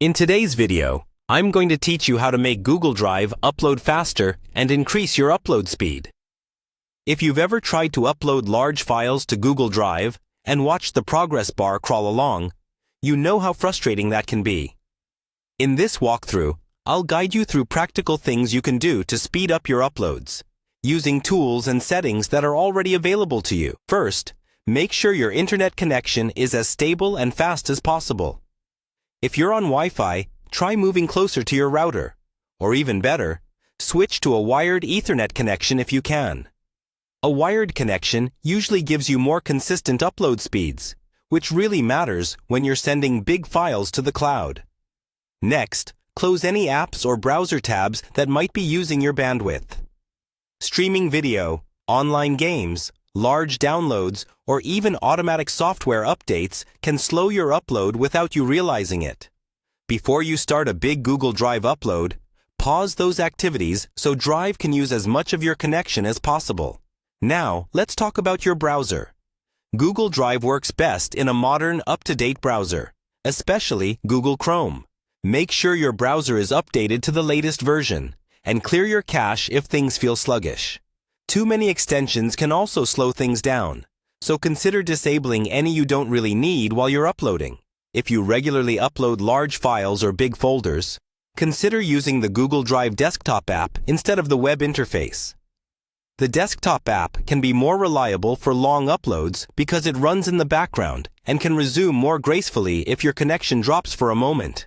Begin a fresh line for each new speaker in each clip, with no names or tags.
In today's video, I'm going to teach you how to make Google Drive upload faster and increase your upload speed. If you've ever tried to upload large files to Google Drive and watched the progress bar crawl along, you know how frustrating that can be. In this walkthrough, I'll guide you through practical things you can do to speed up your uploads, using tools and settings that are already available to you. First, make sure your internet connection is as stable and fast as possible. If you're on Wi-Fi, try moving closer to your router. Or even better, switch to a wired Ethernet connection if you can. A wired connection usually gives you more consistent upload speeds, which really matters when you're sending big files to the cloud. Next, close any apps or browser tabs that might be using your bandwidth. Streaming video, online games, large downloads, or even automatic software updates can slow your upload without you realizing it. Before you start a big Google Drive upload, pause those activities so Drive can use as much of your connection as possible. Now, let's talk about your browser. Google Drive works best in a modern, up-to-date browser, especially Google Chrome. Make sure your browser is updated to the latest version, and clear your cache if things feel sluggish. Too many extensions can also slow things down, so consider disabling any you don't really need while you're uploading. If you regularly upload large files or big folders, consider using the Google Drive desktop app instead of the web interface. The desktop app can be more reliable for long uploads because it runs in the background and can resume more gracefully if your connection drops for a moment.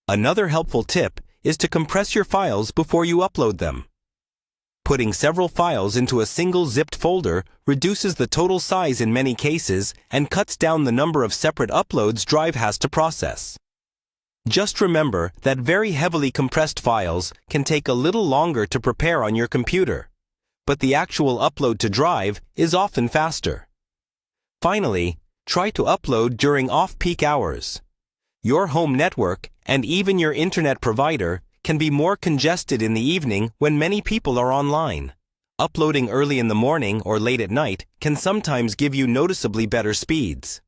Another helpful tip is to compress your files before you upload them. Putting several files into a single zipped folder reduces the total size in many cases and cuts down the number of separate uploads Drive has to process. Just remember that very heavily compressed files can take a little longer to prepare on your computer, but the actual upload to Drive is often faster. Finally, try to upload during off-peak hours. Your home network and even your internet provider can be more congested in the evening when many people are online. Uploading early in the morning or late at night can sometimes give you noticeably better speeds.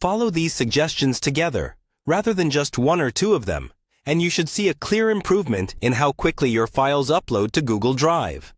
Follow these suggestions together, rather than just one or two of them, and you should see a clear improvement in how quickly your files upload to Google Drive.